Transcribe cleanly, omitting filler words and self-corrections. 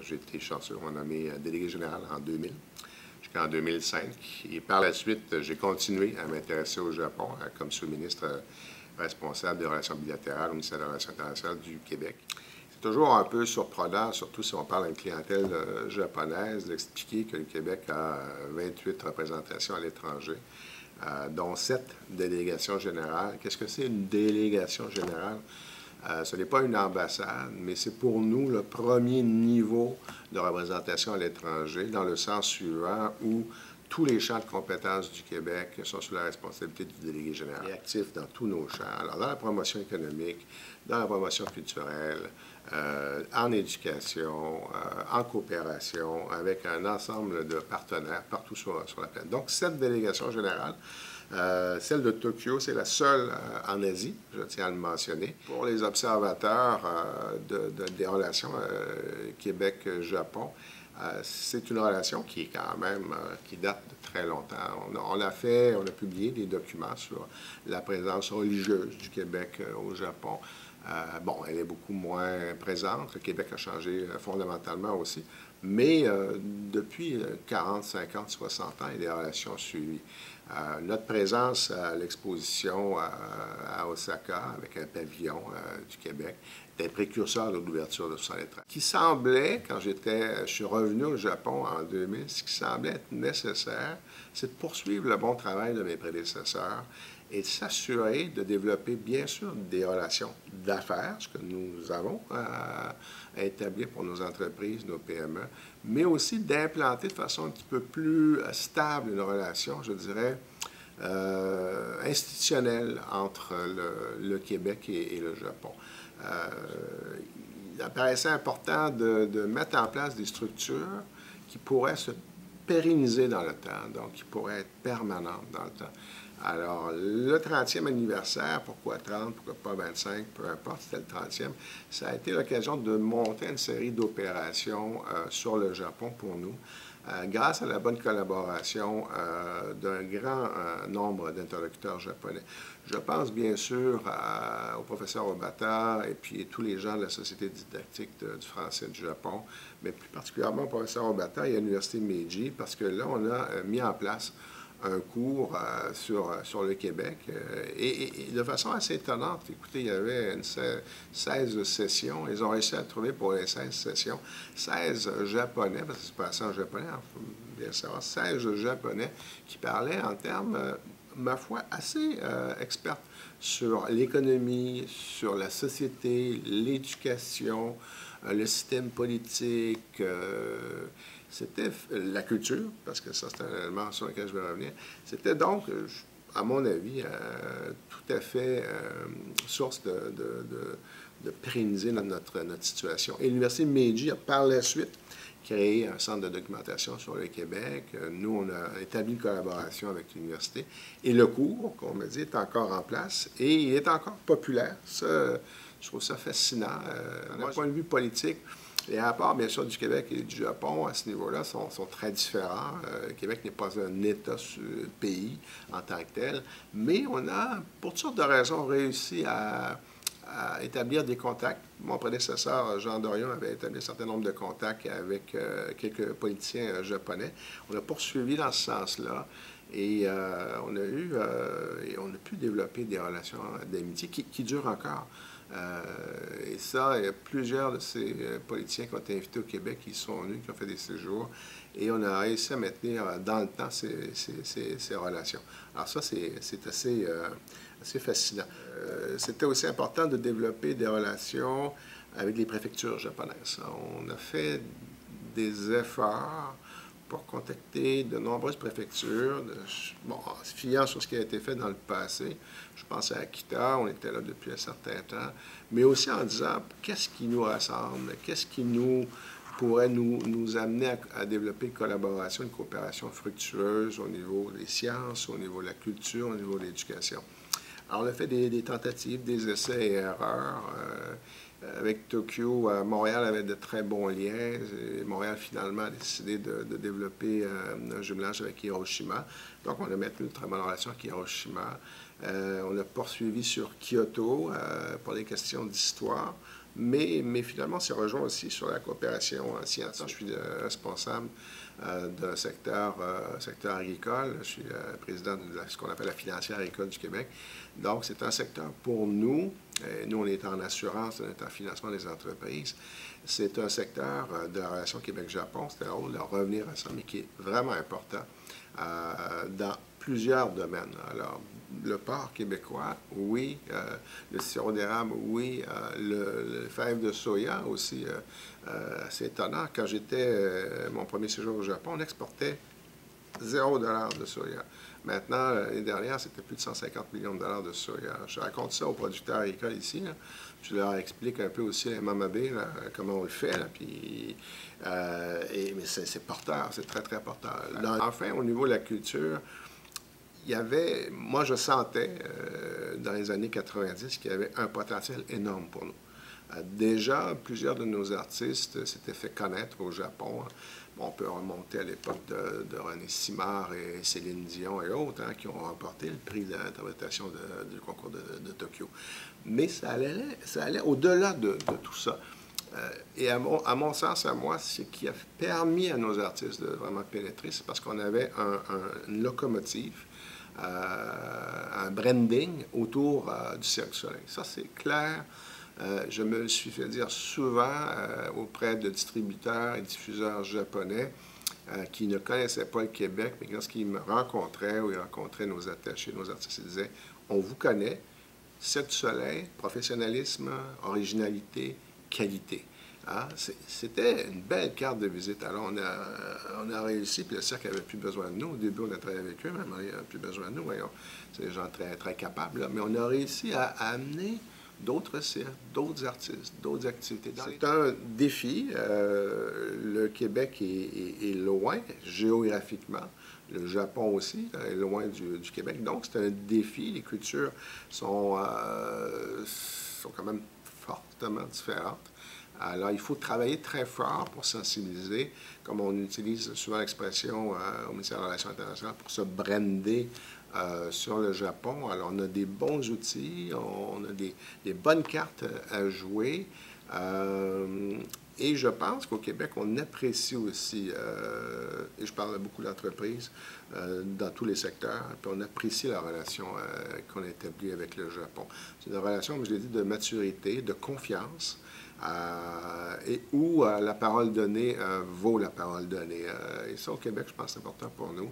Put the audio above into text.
J'ai été chanceux, on m'a nommé délégué général en 2000 jusqu'en 2005. Et par la suite, j'ai continué à m'intéresser au Japon comme sous-ministre responsable des relations bilatérales au ministère des Relations internationales du Québec. C'est toujours un peu surprenant, surtout si on parle à une clientèle japonaise, d'expliquer que le Québec a 28 représentations à l'étranger, dont 7 délégations générales. Qu'est-ce que c'est une délégation générale? Ce n'est pas une ambassade, mais c'est pour nous le premier niveau de représentation à l'étranger, dans le sens suivant où tous les champs de compétences du Québec sont sous la responsabilité du délégué général. Il est actif dans tous nos champs, alors dans la promotion économique, dans la promotion culturelle, en éducation, en coopération, avec un ensemble de partenaires partout sur la planète. Donc, cette délégation générale, celle de Tokyo, c'est la seule en Asie, je tiens à le mentionner. Pour les observateurs des relations Québec-Japon, c'est une relation qui est quand même, qui date de très longtemps. On a publié des documents sur la présence religieuse du Québec au Japon. Bon, elle est beaucoup moins présente. Le Québec a changé fondamentalement aussi. Mais depuis 40, 50, 60 ans, il y a des relations suivies. Notre présence à l'exposition à Osaka, avec un pavillon du Québec, était précurseur de l'ouverture de 1973. Qui semblait, quand je suis revenu au Japon en 2000, ce qui semblait être nécessaire, c'est de poursuivre le bon travail de mes prédécesseurs et de s'assurer de développer, bien sûr, des relations d'affaires, ce que nous avons à établir pour nos entreprises, nos PME, mais aussi d'implanter de façon un petit peu plus stable une relation, je dirais, institutionnelle entre le Québec et le Japon. Il apparaissait important de mettre en place des structures qui pourraient se pérenniser dans le temps, donc qui pourraient être permanentes dans le temps. Alors, le 30e anniversaire, pourquoi 30, pourquoi pas 25, peu importe, c'était le 30e, ça a été l'occasion de monter une série d'opérations sur le Japon pour nous, grâce à la bonne collaboration d'un grand nombre d'interlocuteurs japonais. Je pense bien sûr au professeur Obata et puis tous les gens de la Société didactique du français du Japon, mais plus particulièrement au professeur Obata et à l'Université Meiji, parce que là, on a mis en place un cours sur le Québec et de façon assez étonnante. Écoutez, il y avait 16 sessions. Ils ont réussi à trouver pour les 16 sessions 16 Japonais, parce que c'est passé en japonais, il faut bien savoir, 16 Japonais qui parlaient en termes, ma foi, assez experts sur l'économie, sur la société, l'éducation, le système politique, c'était la culture, parce que ça, c'est un élément sur lequel je vais revenir. C'était donc, à mon avis, tout à fait source de pérenniser notre situation. Et l'Université Meiji a par la suite créé un centre de documentation sur le Québec. Nous, on a établi une collaboration avec l'université. Et le cours, qu'on me dit, est encore en place et il est encore populaire. Ça, je trouve ça fascinant. D'un point de vue politique, les rapports, bien sûr, du Québec et du Japon, à ce niveau-là, sont très différents. Le Québec n'est pas un État-pays en tant que tel, mais on a, pour toutes sortes de raisons, réussi à établir des contacts. Mon prédécesseur, Jean Dorion, avait établi un certain nombre de contacts avec quelques politiciens japonais. On a poursuivi dans ce sens-là. Et on a pu développer des relations d'amitié qui durent encore. Et ça, il y a plusieurs de ces politiciens qui ont été invités au Québec, qui sont venus, qui ont fait des séjours, et on a réussi à maintenir dans le temps ces relations. Alors ça, c'est assez fascinant. C'était aussi important de développer des relations avec les préfectures japonaises. On a fait des efforts pour contacter de nombreuses préfectures, fiant sur ce qui a été fait dans le passé. Je pense à Akita, on était là depuis un certain temps, mais aussi en disant qu'est-ce qui nous rassemble, qu'est-ce qui pourrait nous amener à développer une collaboration, une coopération fructueuse au niveau des sciences, au niveau de la culture, au niveau de l'éducation. Alors, on a fait des tentatives, des essais et erreurs. Avec Tokyo, Montréal avait de très bons liens. Et Montréal, finalement, a décidé de développer un jumelage avec Hiroshima. Donc, on a maintenu une très bonne relation avec Hiroshima. On a poursuivi sur Kyoto pour des questions d'histoire. mais finalement, c'est rejoint aussi sur la coopération scientifique. Je suis le responsable d'un secteur agricole. Je suis président de ce qu'on appelle la financière agricole du Québec. Donc, c'est un secteur pour nous. Nous, on est en assurance, on est en financement des entreprises. C'est un secteur de la relation Québec-Japon. C'est un rôle de revenir à ça, mais qui est vraiment important dans plusieurs domaines. Alors, le porc québécois, oui. Le sirop d'érable, oui. Le fève de soya aussi. C'est étonnant. Quand j'étais mon premier séjour au Japon, on exportait 0 $ de soya. Maintenant, l'année dernière, c'était plus de 150 millions de dollars de soya. Je raconte ça aux producteurs agricoles ici. Là. Je leur explique un peu aussi à Mamabé comment on le fait. Là, puis, mais c'est porteur, c'est très, très porteur. Enfin, au niveau de la culture, il y avait, moi je sentais dans les années 90 qu'il y avait un potentiel énorme pour nous. Déjà, plusieurs de nos artistes s'étaient fait connaître au Japon. Bon, on peut remonter à l'époque de René Simard et Céline Dion et autres, qui ont remporté le prix d'interprétation du concours de Tokyo. Mais ça allait au-delà de tout ça. Et à mon sens, à moi, ce qui a permis à nos artistes de vraiment pénétrer, c'est parce qu'on avait une locomotive, un branding autour du Cirque du Soleil. Ça, c'est clair. Je me le suis fait dire souvent auprès de distributeurs et diffuseurs japonais qui ne connaissaient pas le Québec, mais lorsqu'ils me rencontraient ou ils rencontraient nos attachés, nos artistes, ils disaient « On vous connaît, Cirque du Soleil, professionnalisme, originalité, qualité. » C'était une belle carte de visite. Alors, on a réussi, puis le cirque n'avait plus besoin de nous. Au début, on a travaillé avec eux, mais ils n'avaient plus besoin de nous. Voyons, c'est des gens très, très capables. Là. Mais on a réussi à amener d'autres cirques, d'autres artistes, d'autres activités. C'est un défi. Le Québec est loin, géographiquement. Le Japon aussi est loin du Québec. Donc, c'est un défi. Les cultures sont quand même fortement différentes. Alors, il faut travailler très fort pour sensibiliser, comme on utilise souvent l'expression au ministère des Relations internationales, pour se brander sur le Japon. Alors, on a des bons outils, on a des bonnes cartes à jouer. Et je pense qu'au Québec, on apprécie aussi, et je parle de beaucoup d'entreprises dans tous les secteurs, puis on apprécie la relation qu'on a établie avec le Japon. C'est une relation, comme je l'ai dit, de maturité, de confiance, et où la parole donnée vaut la parole donnée. Et ça, au Québec, je pense que c'est important pour nous.